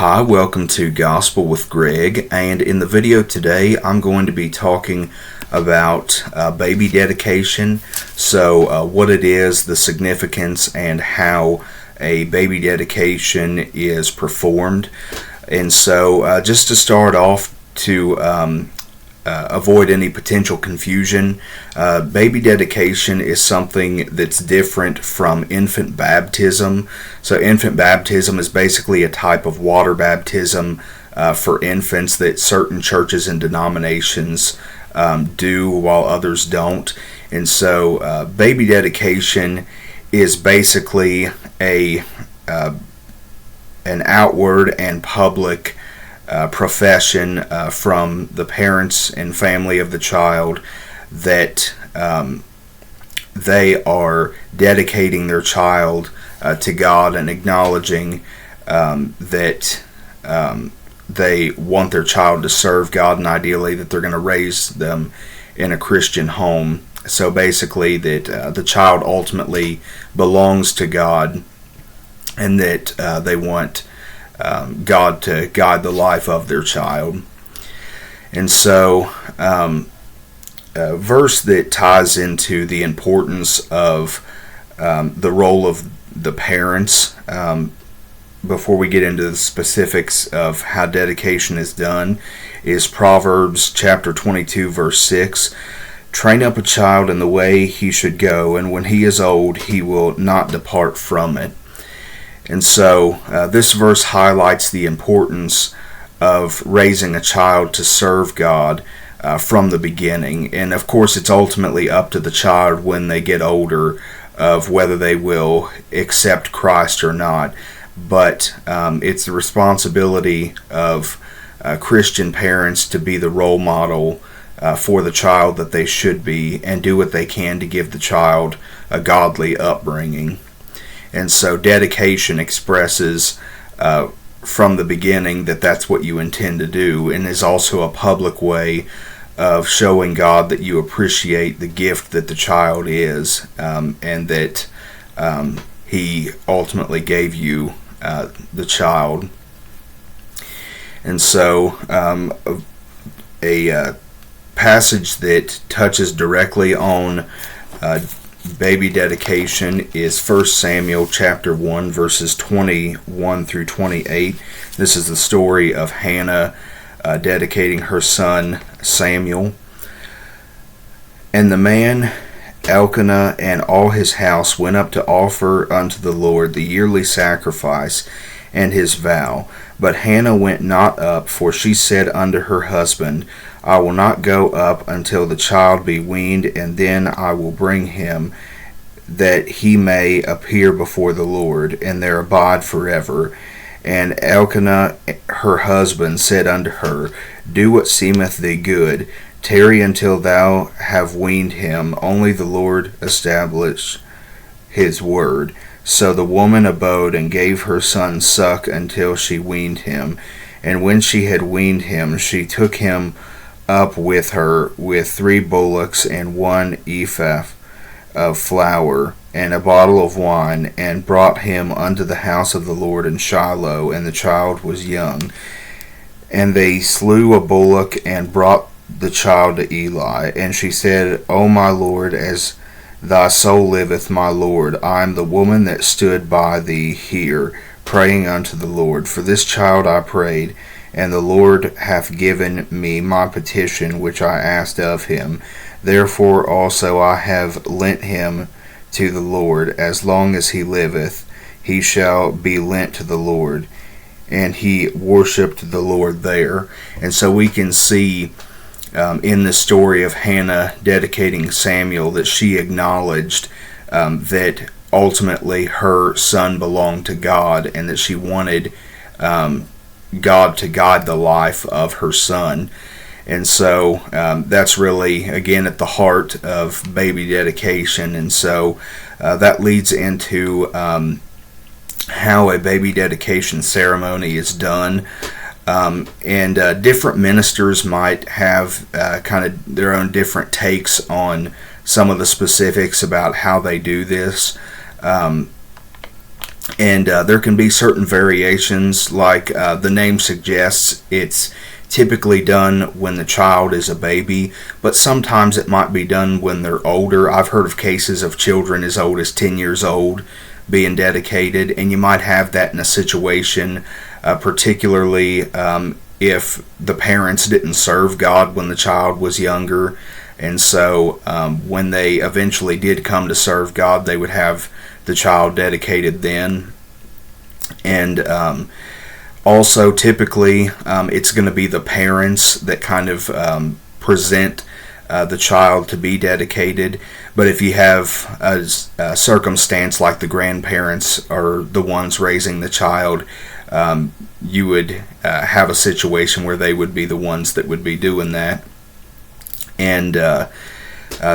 Hi, welcome to Gospel with Greg, and in the video today I'm going to be talking about baby dedication. So what it is, the significance, and how a baby dedication is performed. And so just to start off, to avoid any potential confusion, baby dedication is something that's different from infant baptism. So infant baptism is basically a type of water baptism for infants that certain churches and denominations do while others don't. And so baby dedication is basically an outward and public profession from the parents and family of the child that they are dedicating their child to God and acknowledging that they want their child to serve God, and ideally that they're going to raise them in a Christian home. So basically that the child ultimately belongs to God, and that they want God to guide the life of their child. And so a verse that ties into the importance of the role of the parents, before we get into the specifics of how dedication is done, is Proverbs chapter 22 verse 6. Train up a child in the way he should go, and when he is old he will not depart from it. And so this verse highlights the importance of raising a child to serve God from the beginning. And of course it's ultimately up to the child when they get older of whether they will accept Christ or not. But it's the responsibility of Christian parents to be the role model for the child that they should be, and do what they can to give the child a godly upbringing. And so dedication expresses from the beginning that that's what you intend to do, and is also a public way of showing God that you appreciate the gift that the child is, and that He ultimately gave you the child. And so a passage that touches directly on baby dedication is 1 Samuel chapter 1 verses 21 through 28. This is the story of Hannah dedicating her son Samuel. And the man Elkanah and all his house went up to offer unto the Lord the yearly sacrifice and his vow. But Hannah went not up, for she said unto her husband, I will not go up until the child be weaned, and then I will bring him, that he may appear before the Lord, and there abide forever. And Elkanah her husband said unto her, Do what seemeth thee good. Tarry until thou have weaned him. Only the Lord establish his word. So the woman abode and gave her son suck until she weaned him. And when she had weaned him, she took him up with her with 3 bullocks and 1 ephah of flour and a bottle of wine, and brought him unto the house of the Lord in Shiloh, and the child was young. And they slew a bullock and brought the child to Eli. And she said, O my Lord, as thy soul liveth, my Lord, I am the woman that stood by thee here, praying unto the Lord. For this child I prayed, and the Lord hath given me my petition which I asked of him. Therefore also I have lent him to the Lord. As long as he liveth, he shall be lent to the Lord. And he worshipped the Lord there. And so we can see in the story of Hannah dedicating Samuel that she acknowledged that ultimately her son belonged to God, and that she wanted God to guide the life of her son. And so that's really, again, at the heart of baby dedication. And so that leads into how a baby dedication ceremony is done. And different ministers might have kind of their own different takes on some of the specifics about how they do this. And there can be certain variations, like the name suggests. It's typically done when the child is a baby, but sometimes it might be done when they're older. I've heard of cases of children as old as 10 years old being dedicated, and you might have that in a situation, particularly if the parents didn't serve God when the child was younger. And so when they eventually did come to serve God, they would have the child dedicated then. And also, typically, it's going to be the parents that kind of present the child to be dedicated. But if you have a circumstance like the grandparents are the ones raising the child, you would have a situation where they would be the ones that would be doing that. And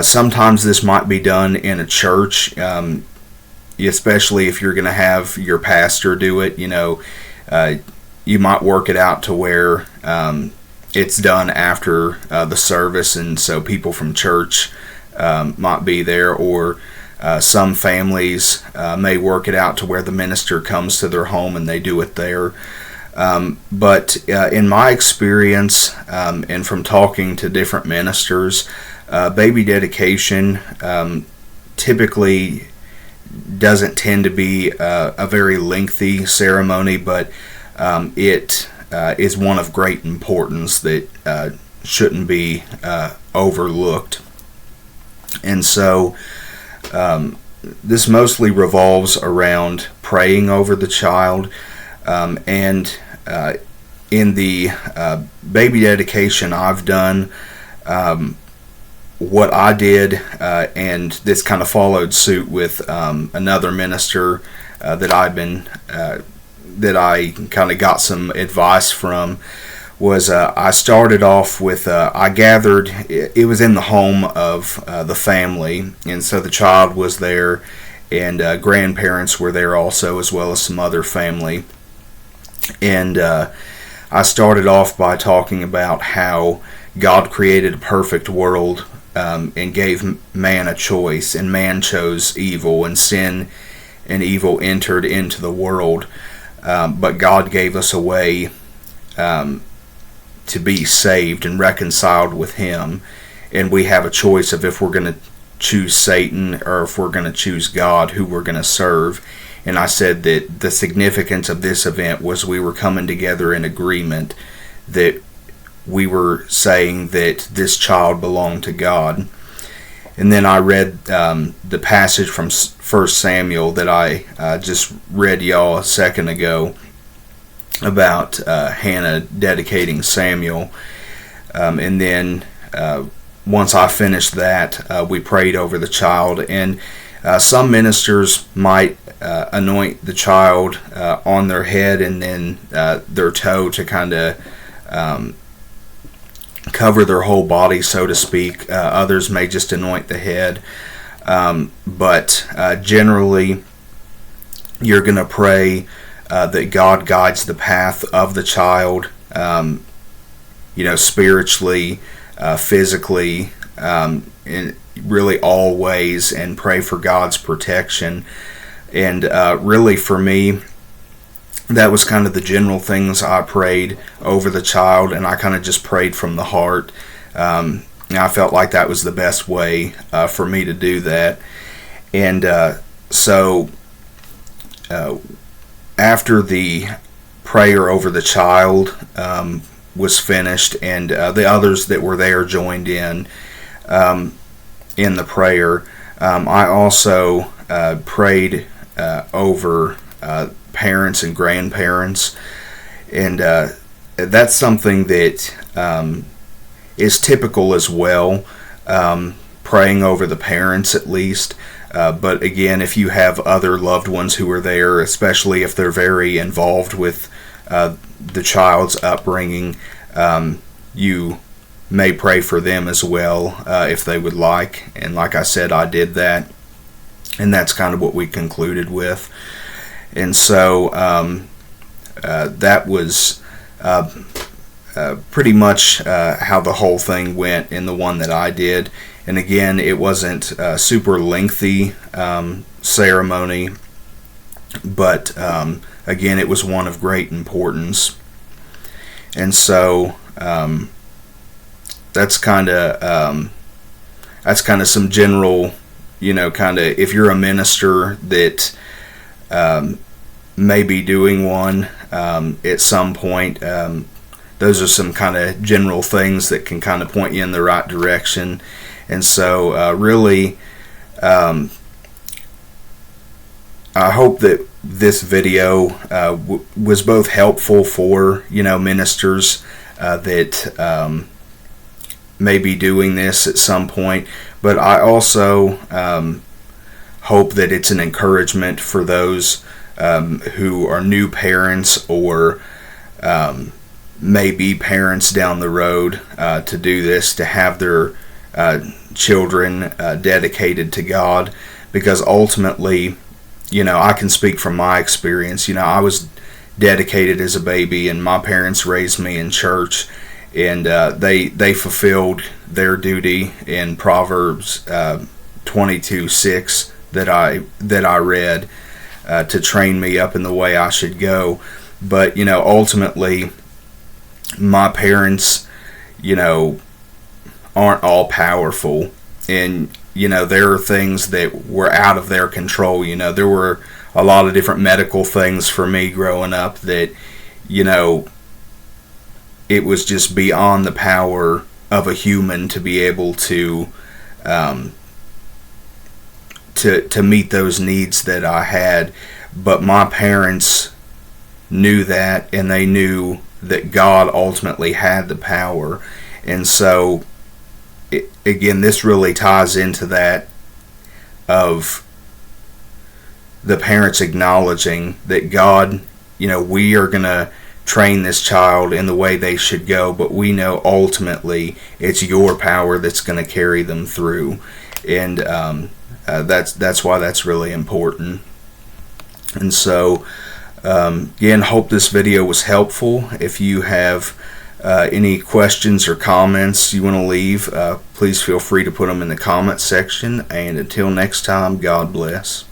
sometimes this might be done in a church, especially if you're going to have your pastor do it. You might work it out to where it's done after the service, and so people from church might be there, or some families may work it out to where the minister comes to their home and they do it there. But in my experience, and from talking to different ministers, baby dedication typically doesn't tend to be a very lengthy ceremony, but it is one of great importance that shouldn't be overlooked. And so this mostly revolves around praying over the child, and in the baby dedication I've done, what I did, and this kind of followed suit with another minister that I kind of got some advice from, was I started off with, I gathered, it was in the home of the family, and so the child was there, and grandparents were there also, as well as some other family. And I started off by talking about how God created a perfect world, and gave man a choice, and man chose evil, and sin and evil entered into the world. But God gave us a way to be saved and reconciled with Him, and we have a choice of if we're going to choose Satan or if we're going to choose God, who we're going to serve. And I said that the significance of this event was we were coming together in agreement that we were saying that this child belonged to God. And then I read the passage from 1 Samuel that I just read y'all a second ago about Hannah dedicating Samuel. And then once I finished that, we prayed over the child. And some ministers might anoint the child on their head and then their toe to kind of cover their whole body, so to speak. Others may just anoint the head. But generally, you're going to pray that God guides the path of the child, spiritually, physically, in really all ways, and pray for God's protection. And really, for me, that was kind of the general things I prayed over the child, and I kind of just prayed from the heart. I felt like that was the best way for me to do that. And so after the prayer over the child was finished, and the others that were there joined in the prayer, I also prayed over parents and grandparents, and that's something that is typical as well, praying over the parents at least. But again, if you have other loved ones who are there, especially if they're very involved with the child's upbringing, you may pray for them as well if they would like. And like I said, I did that, and that's kind of what we concluded with. And so that was pretty much how the whole thing went in the one that I did. And again, it wasn't a super lengthy ceremony. but again, it was one of great importance. And so that's kind of some general, kind of, if you're a minister that may be doing one at some point, those are some kind of general things that can kind of point you in the right direction. And so really, I hope that this video was both helpful for ministers that may be doing this at some point, but I also hope that it's an encouragement for those who are new parents or may be parents down the road to do this, to have their children dedicated to God, because ultimately, I can speak from my experience. I was dedicated as a baby, and my parents raised me in church, and they fulfilled their duty in Proverbs 22:6 that I read to train me up in the way I should go. But ultimately, my parents, aren't all powerful, and there are things that were out of their control. There were a lot of different medical things for me growing up that it was just beyond the power of a human to be able to meet those needs that I had. But my parents knew that, and they knew that God ultimately had the power. And so again, this really ties into that of the parents acknowledging that God, we are going to train this child in the way they should go, but we know ultimately it's your power that's going to carry them through. And that's why that's really important. And so again, hope this video was helpful. If you have any questions or comments you want to leave, please feel free to put them in the comment section. And until next time, God bless.